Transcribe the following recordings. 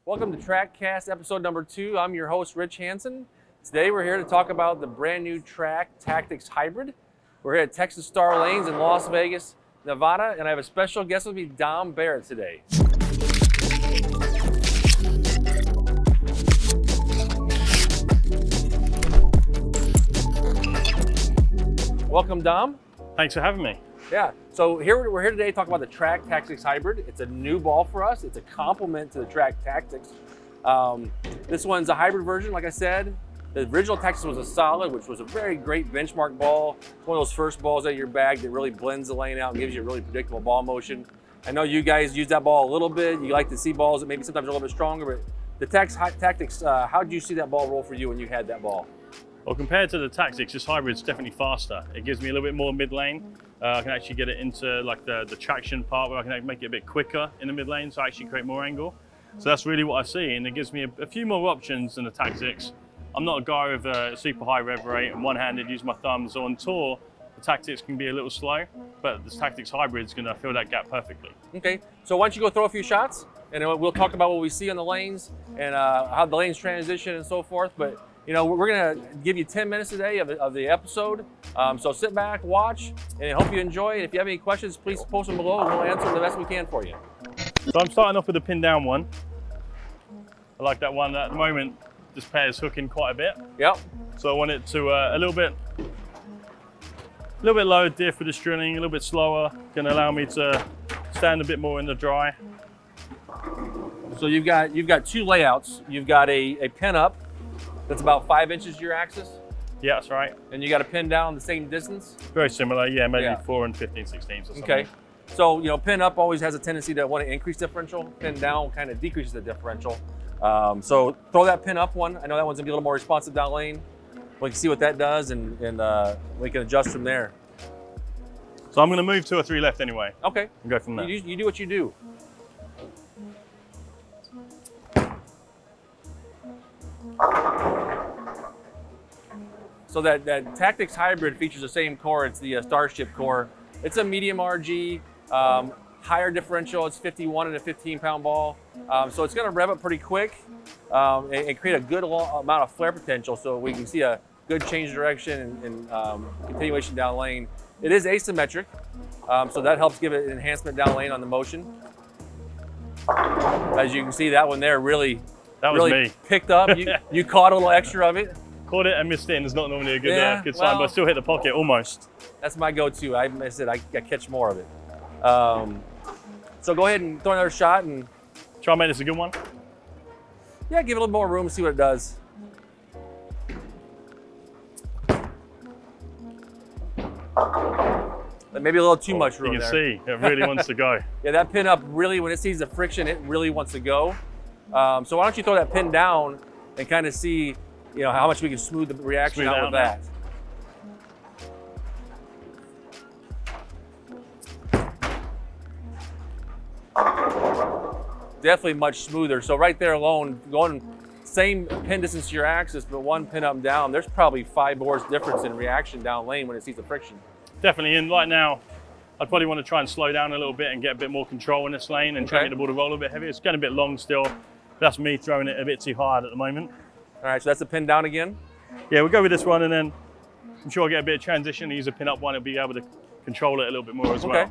Welcome to Trackcast episode number 2. I'm your host, Rich Hanson. Today we're here to talk about the brand new Tactix Hybrid. We're here at Texas Star Lanes in Las Vegas, Nevada, and I have a special guest with me, Dom Barrett, today. Welcome, Dom. Thanks for having me. Yeah, so we're here today to talk about the Tactix Hybrid. It's a new ball for us. It's a complement to the Tactix. This one's a hybrid version, like I said. The original Tactix was a solid, which was a very great benchmark ball. It's one of those first balls out of your bag that really blends the lane out and gives you a really predictable ball motion. I know you guys use that ball a little bit. You like to see balls that maybe sometimes are a little bit stronger, but the Tactix, how did you see that ball roll for you when you had that ball? Well, compared to the Tactix, this hybrid's definitely faster. It gives me a little bit more mid lane. I can actually get it into like the traction part where I can make it a bit quicker in the mid lane, so I actually create more angle. So that's really what I see, and it gives me a few more options than the Tactix. I'm not a guy with a super high rev rate and one-handed, use my thumbs. So on tour, the Tactix can be a little slow, but this Tactix hybrid is going to fill that gap perfectly. Okay, so why don't you go throw a few shots, and we'll talk about what we see on the lanes and how the lanes transition and so forth. But you know, we're gonna give you 10 minutes today of the episode. So sit back, watch, and I hope you enjoy it. If you have any questions, please post them below and we'll answer them the best we can for you. So I'm starting off with the Pindown one. I like that one. At the moment, this pair is hooking quite a bit. Yep. So I want it to a little bit lower diff for the drilling, a little bit slower. Going to allow me to stand a bit more in the dry. So you've got two layouts. You've got a pin up that's about 5 inches to your axis. Yeah, that's right. And you got a pin down the same distance? Very similar, yeah, maybe 4 and 15/16 or something. Okay. So, you know, pin up always has a tendency to want to increase differential. Pin down kind of decreases the differential. So throw that pin up one. I know that one's gonna be a little more responsive down lane. We can see what that does and we can adjust from there. So I'm gonna move 2 or 3 left anyway. Okay. And go from there. You do what you do. So that Tactix Hybrid features the same core. It's the Starship core. It's a medium RG, higher differential. It's 51 and a 15-pound ball. So it's going to rev up pretty quick and create a good amount of flare potential, so we can see a good change direction and continuation down lane. It is asymmetric, so that helps give it an enhancement down lane on the motion. As you can see, that one there really picked up. You caught a little extra of it. Caught it and missed it, and it's not normally a good sign, but I still hit the pocket almost. That's my go-to. I catch more of it. So go ahead and throw another shot and try and make this a good one. Yeah, give it a little more room and see what it does. Maybe a little too much room there. You can see, it really wants to go. Yeah, that pin up really, when it sees the friction, it really wants to go. So why don't you throw that pin down and kind of see, you know, how much we can smooth the reaction out with that. Definitely much smoother. So right there alone, going same pin distance to your axis, but one pin up and down, there's probably 5 bores difference in reaction down lane when it sees the friction. Definitely, and right now, I'd probably want to try and slow down a little bit and get a bit more control in this lane and try and get the ball to roll a bit heavier. It's getting a bit long still. That's me throwing it a bit too hard at the moment. All right, so that's a pin down again? Yeah, we'll go with this one, and then I'm sure I'll get a bit of transition and use a pin up one. I'll be able to control it a little bit more as well.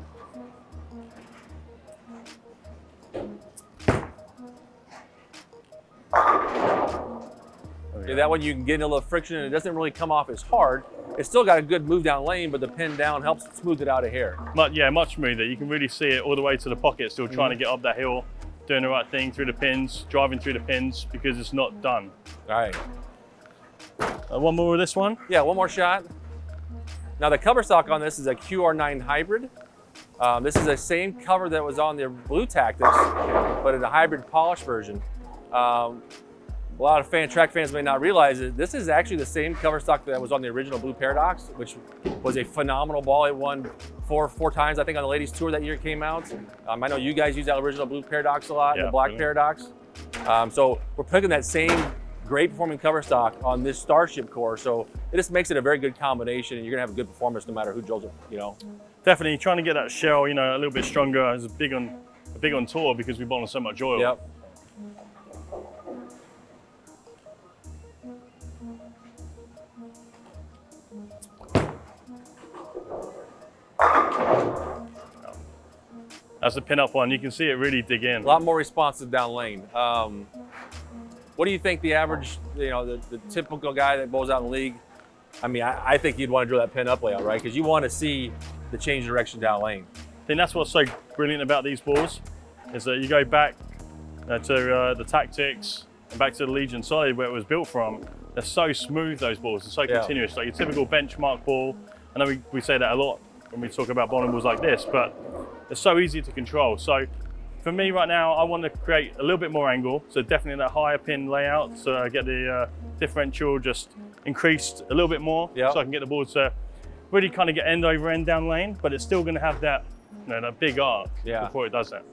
Yeah, that one you can get in a little friction and it doesn't really come off as hard. It's still got a good move down lane, but the pin down helps smooth it out a hair. Yeah, much smoother. You can really see it all the way to the pocket, still trying to get up that hill, doing the right thing through the pins, driving through the pins because it's not done. All right. One more of this one? Yeah, one more shot. Now the cover stock on this is a QR9 hybrid. This is the same cover that was on the blue Tactix, but in a hybrid polished version. A lot of track fans may not realize it. This is actually the same cover stock that was on the original Blue Paradox, which was a phenomenal ball. It won four times, I think, on the ladies tour that year it came out. I know you guys use that original Blue Paradox a lot, the Black Paradox. So we're picking that same great performing cover stock on this Starship core. So it just makes it a very good combination, and you're gonna have a good performance no matter who drills it, you know. Definitely trying to get that shell, you know, a little bit stronger. It's big on tour because we bowl on so much oil. Yep. That's the Pinup one. You can see it really dig in. A lot more responsive down lane. What do you think the average, the typical guy that bowls out in the league? I mean, I think you'd want to drill that Pinup layout, right? Because you want to see the change direction down lane. I think that's what's so brilliant about these balls, is that you go back to the Tactix and back to the Legion Solid where it was built from. They're so smooth, those balls. They're so continuous. Like your typical benchmark ball. I know we say that a lot when we talk about bowling balls like this, but they're so easy to control. So for me right now, I want to create a little bit more angle. So definitely that higher pin layout. So I get the differential just increased a little bit more. So I can get the ball to really kind of get end over end down lane, but it's still going to have that, that big arc before it does that.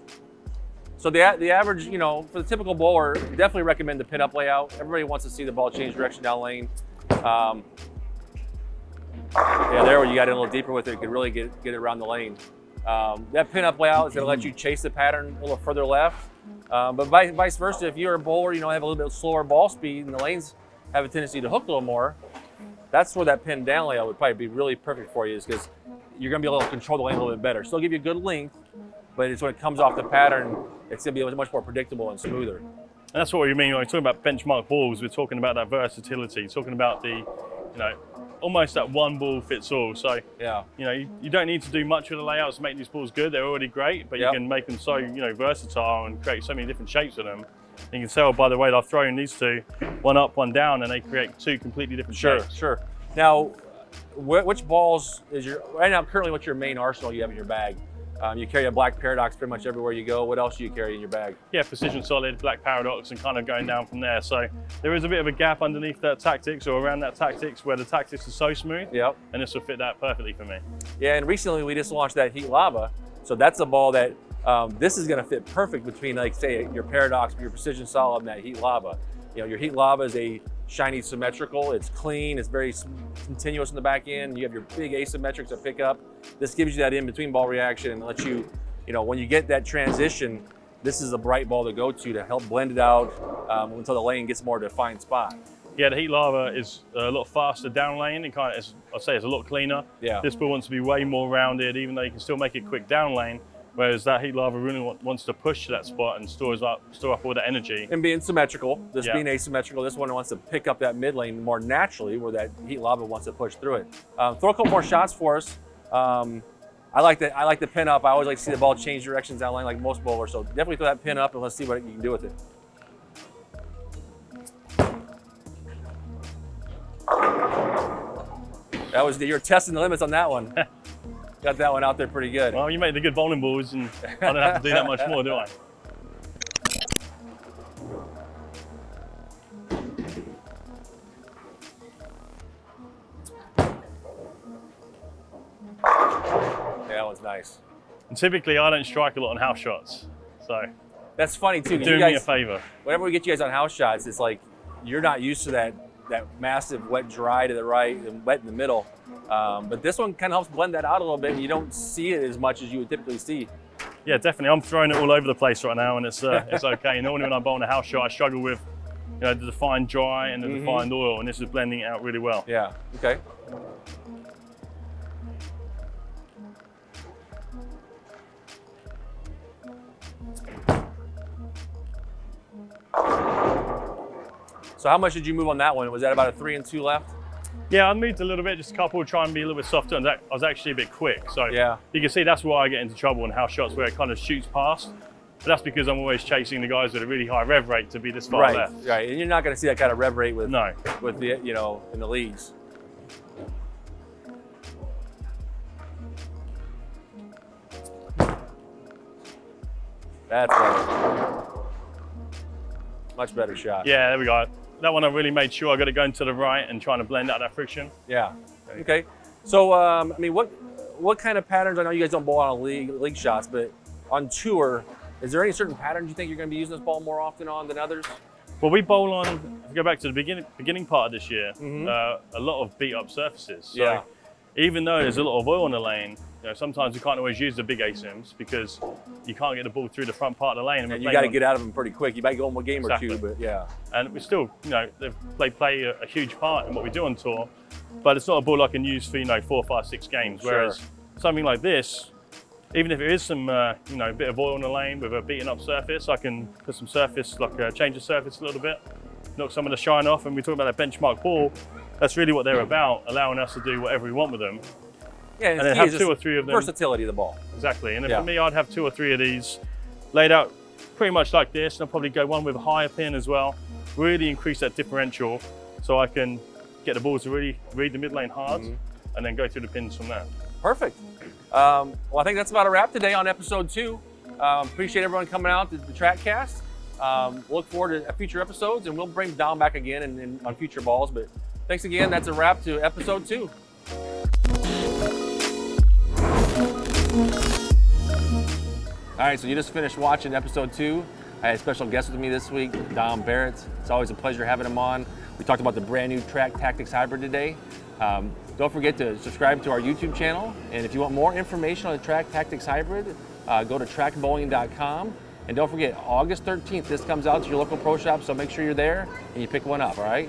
So the average, for the typical bowler, definitely recommend the Pinup layout. Everybody wants to see the ball change direction down lane. There where you got in a little deeper with it, you could really get it around the lane. That Pinup layout is going to let you chase the pattern a little further left. But vice versa, if you're a bowler, have a little bit slower ball speed and the lanes have a tendency to hook a little more, that's where that pin down layout would probably be really perfect for you, is because you're going to be able to control the lane a little bit better. Still give you a good length, but it's when it comes off the pattern, it's going to be much more predictable and smoother. And that's what we mean when we're talking about benchmark balls. We're talking about that versatility, talking about the, almost that one ball fits all. So, you don't need to do much with the layouts to make these balls good. They're already great, but you can make them so, versatile and create so many different shapes with them. You can tell by the way that I've thrown these two, one up, one down, and they create two completely different shapes. Sure. Now, which balls currently what's your main arsenal you have in your bag? You carry a black Paradox pretty much everywhere you go. What else do you carry in your bag? Yeah, Precision Solid, black Paradox, and kind of going down from there. So there is a bit of a gap underneath that Tactix or around that Tactix where the Tactix is so smooth. And this will fit that perfectly for me. Yeah, and recently we just launched that Heat Lava. So that's a ball that this is going to fit perfect between, like, say, your Paradox, your Precision Solid, and that Heat Lava. Your Heat Lava is a shiny symmetrical. It's clean. It's very continuous in the back end. You have your big asymmetrics that pick up. This gives you that in-between ball reaction and lets you, when you get that transition, this is a bright ball to go to help blend it out until the lane gets more defined spot. Yeah, the Heat Lava is a lot faster down lane and I'd say it's a lot cleaner. This ball wants to be way more rounded, even though you can still make it quick down lane. Whereas that Heat Lava really wants to push to that spot and store up all that energy. And being symmetrical, being asymmetrical, this one wants to pick up that mid lane more naturally where that Heat Lava wants to push through it. Throw a couple more shots for us. I like the pin up. I always like to see the ball change directions down lane like most bowlers. So definitely throw that pin up and let's see what you can do with it. You're testing the limits on that one. Got that one out there pretty good. Well, you make the good bowling balls and I don't have to do that much more, do I? Yeah, that one's nice. And typically I don't strike a lot on house shots, so. That's funny too. Doing me a favor. Whenever we get you guys on house shots, it's like you're not used to that massive wet dry to the right and wet in the middle. But this one kind of helps blend that out a little bit and you don't see it as much as you would typically see. Yeah, definitely. I'm throwing it all over the place right now and it's okay. Normally when I'm bowling a house shot, I struggle with the defined dry and the defined oil, and this is blending it out really well. Yeah, okay. So how much did you move on that one? Was that about a 3 and 2 left? Yeah, I moved a little bit, just a couple, try and be a little bit softer, and I was actually a bit quick. So you can see that's why I get into trouble in house shots where it kind of shoots past. But that's because I'm always chasing the guys with a really high rev rate to be this far left. Right, and you're not going to see that kind of rev rate with the in the leagues. That's right. Much better shot. Yeah, there we go. That one I really made sure I got it going to the right and trying to blend out that friction. Yeah. Okay. So, I mean, what kind of patterns? I know you guys don't bowl on league shots, but on tour, is there any certain patterns you think you're going to be using this ball more often on than others? Well, we bowl on, if you go back to the beginning part of this year, a lot of beat up surfaces. So even though there's a lot of oil in the lane, sometimes you can't always use the big ASIMs because you can't get the ball through the front part of the lane. And you got to get out of them pretty quick. You might go one game or two, but yeah. And we still, they play a huge part in what we do on tour. but it's not a ball I can use for 4, 5, 6 games. Whereas something like this, even if it is some a bit of oil in the lane with a beaten up surface, I can put some surface, change the surface a little bit, knock some of the shine off. And we talk about a benchmark ball. That's really what they're about, allowing us to do whatever we want with them. Yeah, and then have 2 or 3 of them. Versatility of the ball. Exactly. And then for me, I'd have 2 or 3 of these laid out pretty much like this, and I'll probably go one with a higher pin as well. Really increase that differential so I can get the balls to really read the mid lane hard and then go through the pins from there. Perfect. Well, I think that's about a wrap today on episode 2. Appreciate everyone coming out to the Trackcast. Look forward to future episodes, and we'll bring Dom back again and on future balls. But thanks again. That's a wrap to episode 2. All right, so you just finished watching episode 2. I had a special guest with me this week, Dom Barrett. It's always a pleasure having him on. We talked about the brand new Tactix Hybrid today. Don't forget to subscribe to our YouTube channel. And if you want more information on the Tactix Hybrid, go to trackbowling.com. And don't forget, August 13th, this comes out to your local pro shop, so make sure you're there and you pick one up, all right?